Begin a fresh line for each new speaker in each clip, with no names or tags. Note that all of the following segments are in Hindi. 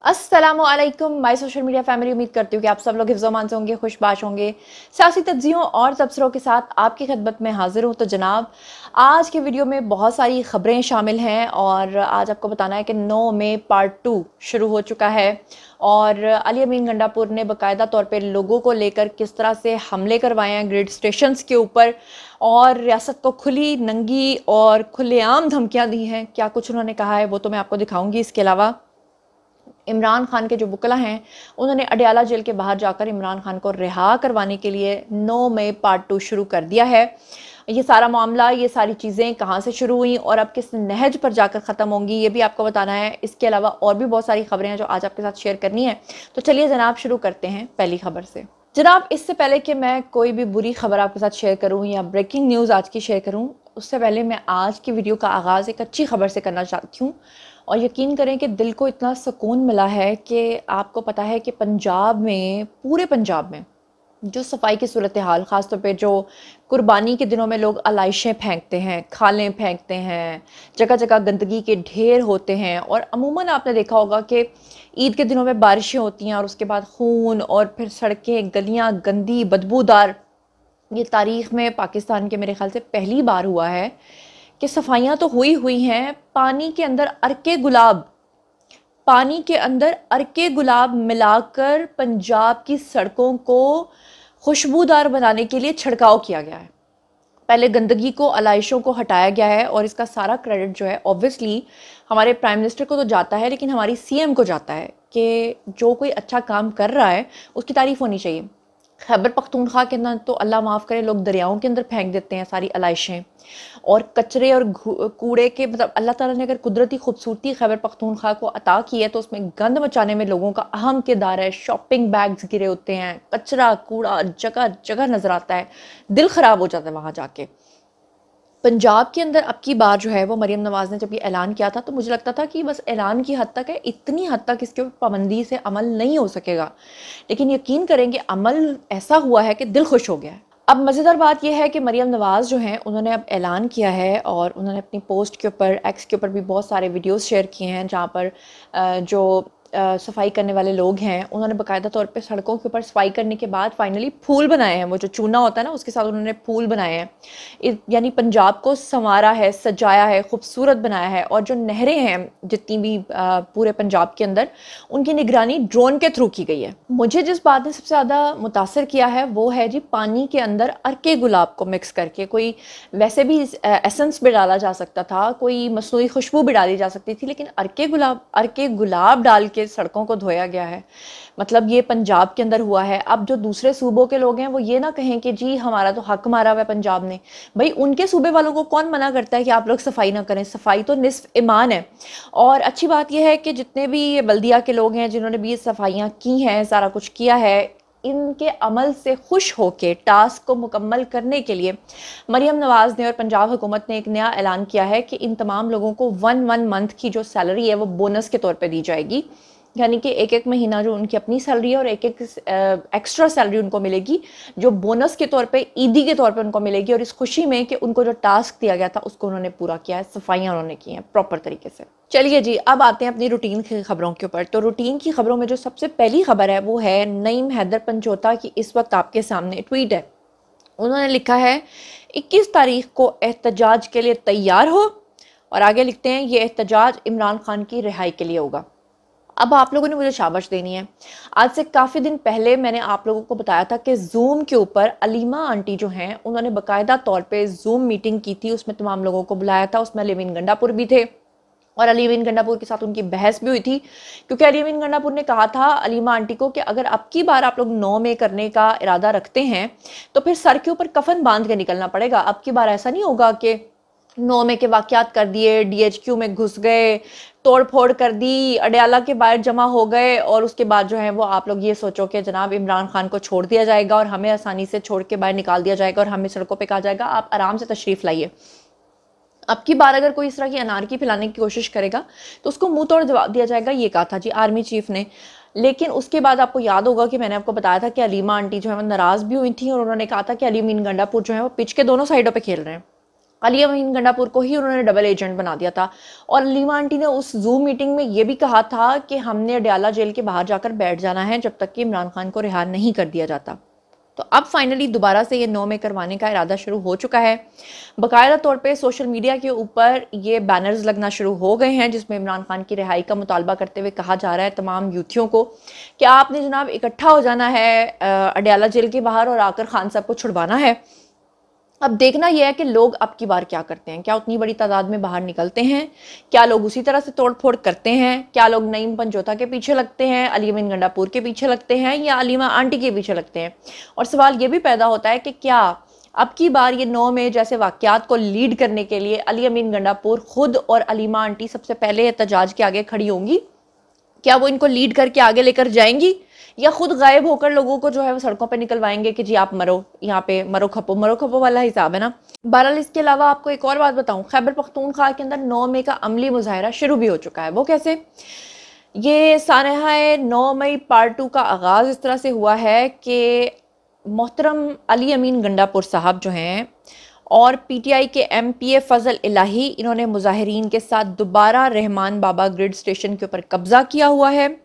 अस्सलामुअलैकुम माय सोशल मीडिया फैमिली। उम्मीद करती हूँ कि आप सब लोग हिफ्ज़-ओ-मान से होंगे, खुशबाश होंगे। सियासी तज्ज़ियों और तबसरों के साथ आपकी खिदमत में हाजिर हूँ। तो जनाब, आज के वीडियो में बहुत सारी ख़बरें शामिल हैं और आज आपको बताना है कि 9 मई पार्ट 2 शुरू हो चुका है और अली अमीन गंडापुर ने बाकायदा तौर पे लोगों को लेकर किस तरह से हमले करवाए हैं ग्रिड स्टेशंस के ऊपर और रियासत को खुली नंगी और खुलेआम धमकियाँ दी हैं। क्या कुछ उन्होंने कहा है वो तो मैं आपको दिखाऊंगी। इसके अलावा इमरान खान के जो वकला हैं उन्होंने अडयाला जेल के बाहर जाकर इमरान खान को रिहा करवाने के लिए 9 मई पार्ट 2 शुरू कर दिया है। ये सारा मामला, ये सारी चीज़ें कहाँ से शुरू हुई और अब किस नहज पर जाकर ख़त्म होंगी, ये भी आपको बताना है। इसके अलावा और भी बहुत सारी खबरें हैं जो आज आपके साथ शेयर करनी है। तो चलिए जनाब, शुरू करते हैं पहली खबर से। जनाब, इससे पहले कि मैं कोई भी बुरी खबर आपके साथ शेयर करूं या ब्रेकिंग न्यूज़ आज की शेयर करूं, उससे पहले मैं आज की वीडियो का आगाज़ एक अच्छी खबर से करना चाहती हूँ। और यकीन करें कि दिल को इतना सुकून मिला है कि आपको पता है कि पंजाब में, पूरे पंजाब में जो सफाई की सूरत हाल, ख़ास तौर पे जो कुर्बानी के दिनों में लोग अलाइशें फेंकते हैं, खालें फेंकते हैं, जगह जगह गंदगी के ढेर होते हैं। और अमूमन आपने देखा होगा कि ईद के दिनों में बारिशें होती हैं और उसके बाद खून और फिर सड़कें, गलियां गंदी बदबूदार। ये तारीख़ में पाकिस्तान के मेरे ख्याल से पहली बार हुआ है कि सफाइयाँ तो हुई हुई हैं, पानी के अंदर अरके गुलाब मिलाकर पंजाब की सड़कों को खुशबूदार बनाने के लिए छिड़काव किया गया है। पहले गंदगी को, अलाइशों को हटाया गया है और इसका सारा क्रेडिट जो है ऑब्वियसली हमारे प्राइम मिनिस्टर को तो जाता है, लेकिन हमारी सीएम को जाता है कि जो कोई अच्छा काम कर रहा है उसकी तारीफ होनी चाहिए। खैबर पख्तूनख्वा के अंदर तो अल्लाह माफ़ करे, लोग दरियाओं के अंदर फेंक देते हैं सारी अलाइशें और कचरे और कूड़े के, मतलब अल्लाह ताला ने अगर कुदरती खूबसूरती खैबर पख्तूनख्वा को अता की है तो उसमें गंद मचाने में लोगों का अहम किरदार है। शॉपिंग बैग्स गिरे होते हैं, कचरा कूड़ा जगह जगह नज़र आता है, दिल ख़राब हो जाता है वहाँ जाके। पंजाब के अंदर अब की बार जो है वो मरीम नवाज़ ने जब ये ऐलान किया था तो मुझे लगता था कि बस ऐलान की हद तक है, इतनी हद तक इसके ऊपर पाबंदी से अमल नहीं हो सकेगा। लेकिन यकीन करेंगे अमल ऐसा हुआ है कि दिल खुश हो गया है। अब मज़ेदार बात यह है कि मरीम नवाज़ जो हैं उन्होंने अब ऐलान किया है और उन्होंने अपनी पोस्ट के ऊपर, एक्स के ऊपर भी बहुत सारे वीडियोस शेयर किए हैं जहाँ पर जो सफाई करने वाले लोग हैं उन्होंने बाकायदा तौर पे सड़कों के ऊपर सफाई करने के बाद फाइनली फूल बनाए हैं। वो जो चूना होता है ना, उसके साथ उन्होंने फूल बनाए हैं। यानी पंजाब को संवारा है, सजाया है, खूबसूरत बनाया है। और जो नहरें हैं जितनी भी पूरे पंजाब के अंदर, उनकी निगरानी ड्रोन के थ्रू की गई है। मुझे जिस बात ने सबसे ज़्यादा मुतासर किया है वो है जी, पानी के अंदर अर्के गुलाब को मिक्स करके, कोई वैसे भी एसेंस भी डाला जा सकता था, कोई मसनूई खुशबू भी डाली जा सकती थी, लेकिन अर्के गुलाब डाल के सड़कों को धोया गया है। मतलब ये पंजाब के अंदर हुआ है। अब जो दूसरे सूबों के लोग हैं वो ये ना कहें कि जी हमारा तो हक मारा हुआ है पंजाब ने। भाई, उनके सूबे वालों को कौन मना करता है कि आप लोग सफाई ना करें? सफाई तो निस्फ ईमान है। और अच्छी बात यह है कि जितने भी ये बल्दिया के लोग हैं जिन्होंने भी ये सफाइयाँ की हैं, सारा कुछ किया है, इनके अमल से खुश होकर टास्क को मुकम्मल करने के लिए मरीम नवाज़ ने और पंजाब हुकूमत ने एक नया ऐलान किया है कि इन तमाम लोगों को 1 मंथ की जो सैलरी है वो बोनस के तौर पे दी जाएगी। यानी कि एक एक महीना जो उनकी अपनी सैलरी है और एक एक एक्स्ट्रा सैलरी उनको मिलेगी, जो बोनस के तौर पे, ईदी के तौर पे उनको मिलेगी। और इस खुशी में कि उनको जो टास्क दिया गया था उसको उन्होंने पूरा किया है, सफाइयाँ उन्होंने की हैं प्रॉपर तरीके से। चलिए जी, अब आते हैं अपनी रूटीन की खबरों के ऊपर। तो रूटीन की खबरों में जो सबसे पहली खबर है वो है नईम हैदर पंचोता की। इस वक्त आपके सामने ट्वीट है। उन्होंने लिखा है 21 तारीख को एहतजाज के लिए तैयार हो, और आगे लिखते हैं ये एहतजाज इमरान खान की रिहाई के लिए होगा। अब आप लोगों ने मुझे शाबाश देनी है। आज से काफ़ी दिन पहले मैंने आप लोगों को बताया था कि जूम के ऊपर अलीमा आंटी जो हैं उन्होंने बाकायदा तौर पे जूम मीटिंग की थी, उसमें तमाम लोगों को बुलाया था। उसमें अली अमीन गंडापुर भी थे और अली अमीन गंडापुर के साथ उनकी बहस भी हुई थी, क्योंकि अली अमीन गंडापुर ने कहा था अलीमा आंटी को कि अगर अब की बार आप लोग 9 में करने का इरादा रखते हैं तो फिर सर के ऊपर कफन बांध के निकलना पड़ेगा। अब की बार ऐसा नहीं होगा कि 9 में के वाकयात कर दिए, डीएचक्यू में घुस गए, तोड़ फोड़ कर दी, अडयाला के बाहर जमा हो गए और उसके बाद जो है वो आप लोग ये सोचो कि जनाब इमरान खान को छोड़ दिया जाएगा और हमें आसानी से छोड़ के बाहर निकाल दिया जाएगा और हमें सड़कों पे कहा जाएगा आप आराम से तशरीफ लाइए। अब की बार अगर कोई इस तरह की अनारकी फैलाने की कोशिश करेगा तो उसको मुंह तोड़ जवाब दिया जाएगा। ये कहा था जी आर्मी चीफ ने। लेकिन उसके बाद आपको याद होगा कि मैंने आपको बताया था कि अलीमा आंटी जो है वो नाराज भी हुई थी और उन्होंने कहा था कि अली अमीन गंडापुर जो है वो पिच के दोनों साइडों पे खेल रहे हैं। अली अमीन गंडापुर को ही उन्होंने डबल एजेंट बना दिया था। और लीमा आंटी ने उस जूम मीटिंग में ये भी कहा था कि हमने अडयाला जेल के बाहर जाकर बैठ जाना है जब तक कि इमरान खान को रिहा नहीं कर दिया जाता। तो अब फाइनली दोबारा से ये 9 में करवाने का इरादा शुरू हो चुका है। बाकायदा तौर पे सोशल मीडिया के ऊपर ये बैनर्स लगना शुरू हो गए हैं जिसमें इमरान खान की रिहाई का मुतालबा करते हुए कहा जा रहा है तमाम यूथियों को कि आपने जनाब इकट्ठा हो जाना है अडयाला जेल के बाहर और आकर खान साहब को छुड़वाना है। अब देखना यह है कि लोग अब की बार क्या करते हैं, क्या उतनी बड़ी तादाद में बाहर निकलते हैं, क्या लोग उसी तरह से तोड़ फोड़ करते हैं, क्या लोग नईम पंजोता के पीछे लगते हैं, अली अमीन गंडापुर के पीछे लगते हैं या अलीमा आंटी के पीछे लगते हैं। और सवाल ये भी पैदा होता है कि क्या अब की बार ये 9 में जैसे वाकयात को लीड करने के लिए अली अमीन गंडापुर खुद और अलीमा आंटी सबसे पहले एहतजाज के आगे खड़ी होंगी, क्या वो इनको लीड करके आगे लेकर जाएंगी या खुद गायब होकर लोगों को जो है वो सड़कों पे निकलवाएंगे कि जी आप मरो, यहाँ पे मरो खपो वाला हिसाब है ना। बहरहाल इसके अलावा आपको एक और बात बताऊं, खैबर पख्तूनख्वा के अंदर 9 मई का अमली मुजाहरा शुरू भी हो चुका है। वो कैसे? ये सानहा 9 मई पार्ट 2 का आगाज इस तरह से हुआ है कि मोहतरम अली अमीन गंडापुर साहब जो हैं और पीटीआई के एमपीए फजल इलाही, इन्होंने मुजाहिरीन के साथ दोबारा रहमान बाबा ग्रिड स्टेशन के ऊपर कब्जा किया हुआ है।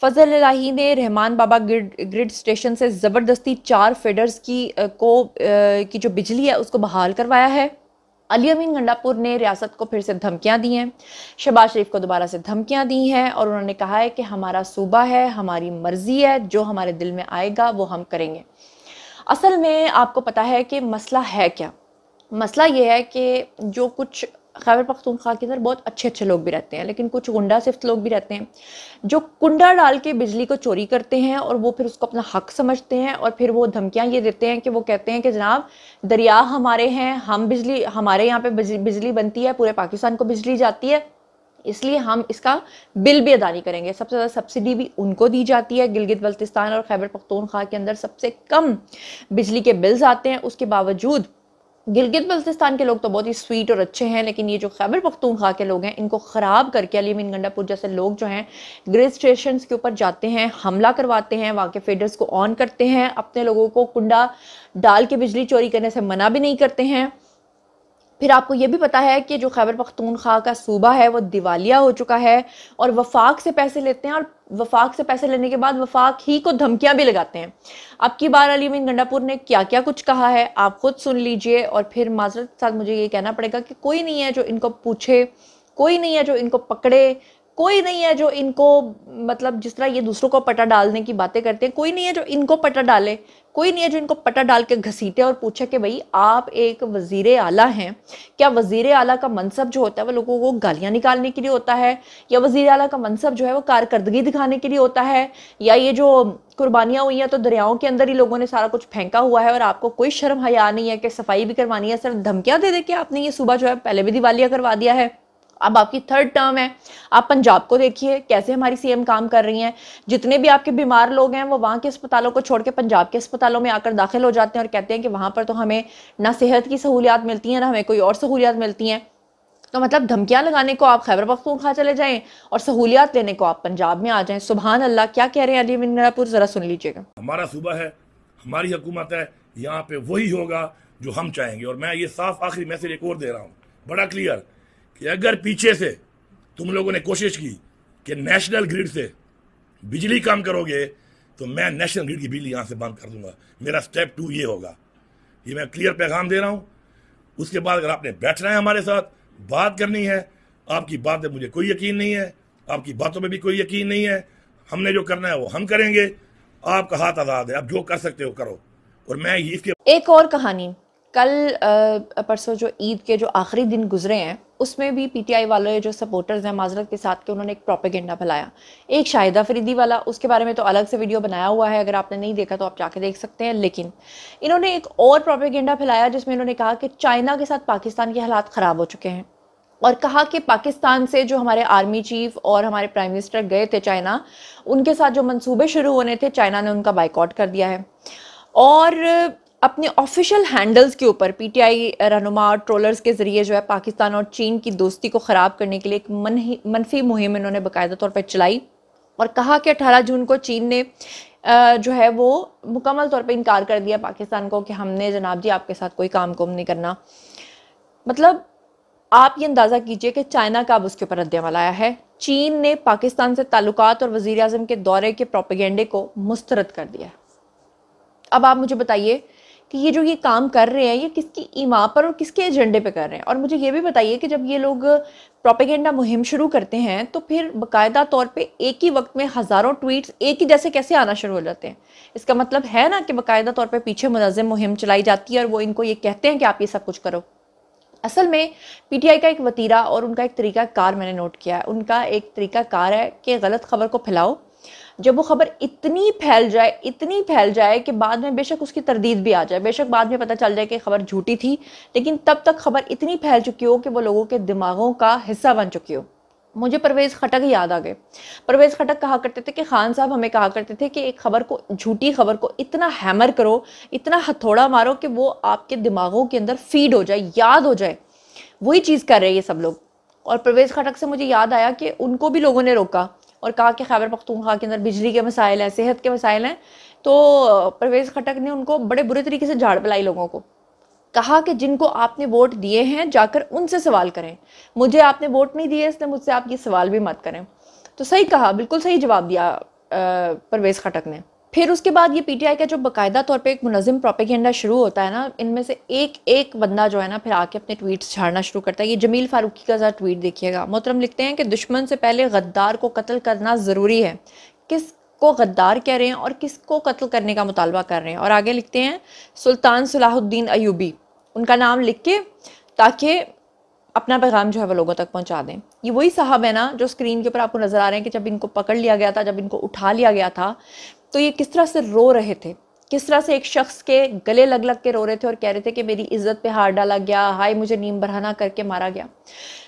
फजल इलाही ने रहमान बाबा ग्रिड स्टेशन से ज़बरदस्ती 4 फीडर्स की जो बिजली है उसको बहाल करवाया है। अली अमीन गंडापुर ने रियासत को फिर से धमकियां दी हैं, शहबाज शरीफ को दोबारा से धमकियां दी हैं और उन्होंने कहा है कि हमारा सूबा है, हमारी मर्जी है, जो हमारे दिल में आएगा वो हम करेंगे। असल में आपको पता है कि मसला है क्या? मसला ये है कि जो कुछ खैबर पख्तूनख्वा के अंदर बहुत अच्छे अच्छे लोग भी रहते हैं, लेकिन कुछ गुंडा सिफ्त लोग भी रहते हैं जो कुंडा डाल के बिजली को चोरी करते हैं और वो फिर उसको अपना हक समझते हैं और फिर वो धमकियां ये देते हैं कि वो कहते हैं कि जनाब दरिया हमारे हैं, हम बिजली, हमारे यहाँ पे बिजली बनती है, पूरे पाकिस्तान को बिजली जाती है, इसलिए हम इसका बिल भी अदा नहीं करेंगे। सबसे ज़्यादा सब्सिडी भी उनको दी जाती है। गिलगित बल्तिस्तान और खैबर पख्तूनख्वा के अंदर सबसे कम बिजली के बिल्स आते हैं। उसके बावजूद गिलगित बल्तिस्तान के लोग तो बहुत ही स्वीट और अच्छे हैं, लेकिन ये जो खैबर पख्तूनख्वा के लोग हैं इनको ख़राब करके अली अमीन गंडापुर जैसे लोग जो हैं ग्रिड स्टेशन के ऊपर जाते हैं, हमला करवाते हैं, वहाँ के फीडर्स को ऑन करते हैं, अपने लोगों को कुंडा डाल के बिजली चोरी करने से मना भी नहीं करते हैं। फिर आपको ये भी पता है कि जो खैबर पख्तूनख्वा का सूबा है वो दिवालिया हो चुका है और वफाक से पैसे लेते हैं और वफाक से पैसे लेने के बाद वफाक ही को धमकियां भी लगाते हैं। अब की बार अली अमीन गंडापुर ने क्या क्या कुछ कहा है आप खुद सुन लीजिए और फिर माजरत के साथ मुझे ये कहना पड़ेगा कि कोई नहीं है जो इनको पूछे, कोई नहीं है जो इनको पकड़े, कोई नहीं है जो इनको, मतलब जिस तरह ये दूसरों को पटा डालने की बातें करते हैं, कोई नहीं है जो इनको पटा डाले, कोई नहीं है जो इनको पटा डाल के घसीटे और पूछे कि भाई आप एक वजीर आला हैं, क्या वजीर आला का मनसब जो होता है वो लोगों को गालियां निकालने के लिए होता है, या वजीर आला का मनसब जो है वो कारकर्दगी दिखाने के लिए होता है, या ये जो कुर्बानियां हुई हैं तो दरियाओं के अंदर ही लोगों ने सारा कुछ फेंका हुआ है और आपको कोई शर्म हया नहीं है कि सफाई भी करवानी है, सिर्फ धमकियां दे दे के आपने ये सूबा जो है पहले भी दिवालिया करवा दिया है। अब आपकी 3rd टर्म है, आप पंजाब को देखिए कैसे हमारी सीएम काम कर रही हैं। जितने भी आपके बीमार लोग हैं वो वहाँ के अस्पतालों को छोड़ के पंजाब के अस्पतालों में आकर दाखिल हो जाते हैं और कहते हैं कि वहाँ पर तो हमें ना सेहत की सहूलियात मिलती हैं ना हमें कोई और सहूलियात मिलती हैं। तो मतलब धमकियां लगाने को आप खैबर पख्तूनख्वा चले जाएं और सहूलियात लेने को आप पंजाब में आ जाएं। सुभान अल्लाह, क्या कह रहे हैं अली अमीन गंडापुर, जरा सुन लीजिएगा।
हमारा सूबा है, हमारी हुकूमत है, यहाँ पे वही होगा जो हम चाहेंगे। और मैं ये साफ आखिरी मैसेज एक और दे रहा हूँ, बड़ा क्लियर, कि अगर पीछे से तुम लोगों ने कोशिश की कि नेशनल ग्रिड से बिजली कम करोगे तो मैं नेशनल ग्रिड की बिजली यहाँ से बंद कर दूंगा। मेरा स्टेप 2 ये होगा, ये मैं क्लियर पैगाम दे रहा हूँ। उसके बाद अगर आपने बैठना है हमारे साथ, बात करनी है, आपकी बात में मुझे कोई यकीन नहीं है, आपकी बातों में भी कोई यकीन नहीं है, हमने जो करना है वो हम करेंगे। आपका हाथ आज़ाद है, आप जो कर सकते हो करो। और मैं इसके
एक और कहानी, कल परसों जो ईद के जो आखिरी दिन गुजरे हैं उसमें भी पीटीआई वाले जो सपोर्टर्स हैं माजरत के साथ के उन्होंने एक प्रोपेगेंडा फैलाया, एक शाहिदा फरीदी वाला। उसके बारे में तो अलग से वीडियो बनाया हुआ है, अगर आपने नहीं देखा तो आप जाके देख सकते हैं। लेकिन इन्होंने एक और प्रोपेगेंडा फैलाया जिसमें इन्होंने कहा कि चाइना के साथ पाकिस्तान के हालात ख़राब हो चुके हैं और कहा कि पाकिस्तान से जो हमारे आर्मी चीफ और हमारे प्राइम मिनिस्टर गए थे चाइना, उनके साथ जो मंसूबे शुरू होने थे चाइना ने उनका बाइकआउट कर दिया है। और अपने ऑफिशियल हैंडल्स के ऊपर पीटीआई रहनुमा ट्रोलर्स के ज़रिए जो है पाकिस्तान और चीन की दोस्ती को ख़राब करने के लिए एक मनफी मुहिम इन्होंने बाकायदा तौर पर चलाई और कहा कि 18 जून को चीन ने जो है वो मुकम्मल तौर पे इनकार कर दिया पाकिस्तान को कि हमने जनाब जी आपके साथ कोई काम कुम नहीं करना। मतलब आप ये अंदाज़ा कीजिए कि चाइना का अब उसके ऊपर रद्द-ए-अमल आया है। चीन ने पाकिस्तान से ताल्लुकात और वज़ीर आज़म के दौरे के प्रोपेगेंडे को मुस्तरद कर दिया है। अब आप मुझे बताइए कि ये जो ये काम कर रहे हैं, ये किसकी ईमा पर और किसके एजेंडे पे कर रहे हैं? और मुझे ये भी बताइए कि जब ये लोग प्रोपेगेंडा मुहिम शुरू करते हैं, तो फिर बाकायदा तौर पे एक ही वक्त में हज़ारों ट्वीट्स एक ही जैसे कैसे आना शुरू हो जाते हैं? इसका मतलब है ना कि बाकायदा तौर पे पीछे मुनज़्ज़म मुहिम चलाई जाती है और वो इनको ये कहते हैं कि आप ये सब कुछ करो। असल में पीटीआई का एक वतीरा और उनका एक तरीक़ाकार मैंने नोट किया है। उनका एक तरीक़ाकार है कि गलत खबर को फैलाओ, जब वो खबर इतनी फैल जाए कि बाद में बेशक उसकी तरदीद भी आ जाए, बेशक बाद में पता चल जाए कि खबर झूठी थी, लेकिन तब तक खबर इतनी फैल चुकी हो कि वो लोगों के दिमागों का हिस्सा बन चुकी हो। मुझे परवेज़ खटक याद आ गए। परवेज़ खटक कहा करते थे कि खान साहब हमें कहा करते थे कि एक खबर को, झूठी खबर को इतना हैमर करो, इतना हथौड़ा मारो कि वो आपके दिमागों के अंदर फीड हो जाए, याद हो जाए। वही चीज़ कर रहे हैं ये सब लोग। और परवेज़ खटक से मुझे याद आया कि उनको भी लोगों ने रोका और कहा कि खैबर पख्तूनख्वा के अंदर बिजली के मसाइल हैं, सेहत के मसाइल हैं। तो परवेज़ खटक ने उनको बड़े बुरे तरीके से झाड़ पिलाई लोगों को। कहा कि जिनको आपने वोट दिए हैं जाकर उनसे सवाल करें, मुझे आपने वोट नहीं दिए इसलिए मुझसे आप ये सवाल भी मत करें। तो सही कहा, बिल्कुल सही जवाब दिया परवेज़ खटक ने। फिर उसके बाद ये पीटीआई का जो बाकायदा तौर पे एक मुनज़्ज़म प्रोपेगेंडा शुरू होता है ना, इनमें से एक बंदा जो है ना फिर आके अपने ट्वीट्स झाड़ना शुरू करता है। ये जमील फारूकी का ज़रा ट्वीट देखिएगा। मोहतरम लिखते हैं कि दुश्मन से पहले गद्दार को कत्ल करना ज़रूरी है। किसको गद्दार कह रहे हैं और किसको कत्ल करने का मुतालबा कर रहे हैं? और आगे लिखते हैं सुल्तान सलाहुद्दीन अयूबी, उनका नाम लिख के, ताकि अपना पैगाम जो है वो लोगों तक पहुंचा दें। ये वही साहब है ना जो स्क्रीन के ऊपर आपको नज़र आ रहे हैं कि जब इनको पकड़ लिया गया था, जब इनको उठा लिया गया था, तो ये किस तरह से रो रहे थे, किस तरह से एक शख्स के गले लग लग के रो रहे थे और कह रहे थे कि मेरी इज्जत पे हाथ डाला गया, हाय मुझे नीम बरहना करके मारा गया।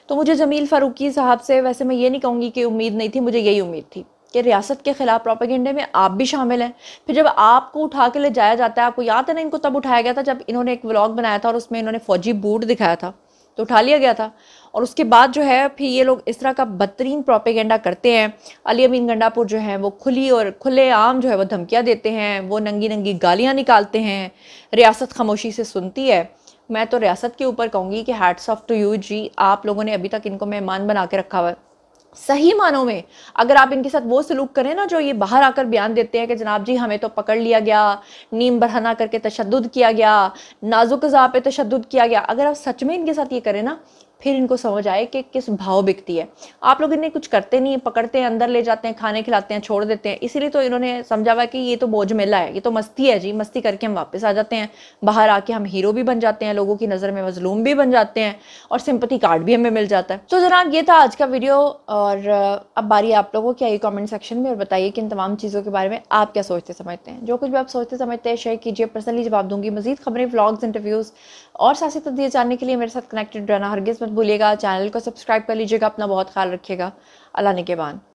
तो मुझे जमील फारूकी साहब से, वैसे मैं ये नहीं कहूँगी कि उम्मीद नहीं थी, मुझे यही उम्मीद थी कि रियासत के खिलाफ प्रोपेगेंडे में आप भी शामिल हैं। फिर जब आपको उठा के ले जाया जाता है, आपको याद है ना इनको तब उठाया गया था जब इन्होंने एक व्लॉग बनाया था और उसमें इन्होंने फौजी बूट दिखाया था, तो उठा लिया गया था। और उसके बाद जो है फिर ये लोग इस तरह का बदतरीन प्रोपेगेंडा करते हैं। अली अमीन गंडापुर जो है वो खुली और खुलेआम जो है वो धमकियाँ देते हैं, वो नंगी नंगी गालियाँ निकालते हैं, रियासत खामोशी से सुनती है। मैं तो रियासत के ऊपर कहूँगी कि हैट्स ऑफ टू यू जी, आप लोगों ने अभी तक इनको मेहमान बना के रखा हुआ है। सही मानों में अगर आप इनके साथ वो सलूक करें ना जो ये बाहर आकर बयान देते हैं कि जनाब जी हमें तो पकड़ लिया गया, नीम बरहना करके तशद्दुद किया गया, नाजुक ग़िज़ा पे तशद्दुद किया गया, अगर आप सच में इनके साथ ये करें ना, फिर इनको समझ आए कि किस भाव बिकती है। आप लोग इन्हें कुछ करते नहीं, पकड़ते हैं, अंदर ले जाते हैं, खाने खिलाते हैं, छोड़ देते हैं। इसीलिए तो इन्होंने समझा हुआ कि ये तो मौज मेला है, ये तो मस्ती है जी, मस्ती करके हम वापस आ जाते हैं। बाहर आके हम हीरो भी बन जाते हैं, लोगों की नज़र में मजलूम भी बन जाते हैं और सिंपैथी कार्ड भी हमें मिल जाता है। तो जनाब ये था आज का वीडियो और अब बारी आप लोगों की आई कमेंट सेक्शन में और बताइए कि इन तमाम चीज़ों के बारे में आप क्या सोचते समझते हैं। जो कुछ भी आप सोचते समझते हैं शेयर कीजिए, पर्सनली जवाब दूंगी। मजीद खबरें, व्लॉग्स, इंटरव्यूज़ और सियासी तस्दीर जानने के लिए मेरे साथ कनेक्टेड रहना हरगिज़ मत भूलिएगा। चैनल को सब्सक्राइब कर लीजिएगा। अपना बहुत ख्याल रखिएगा। अल्लाह निगहबान।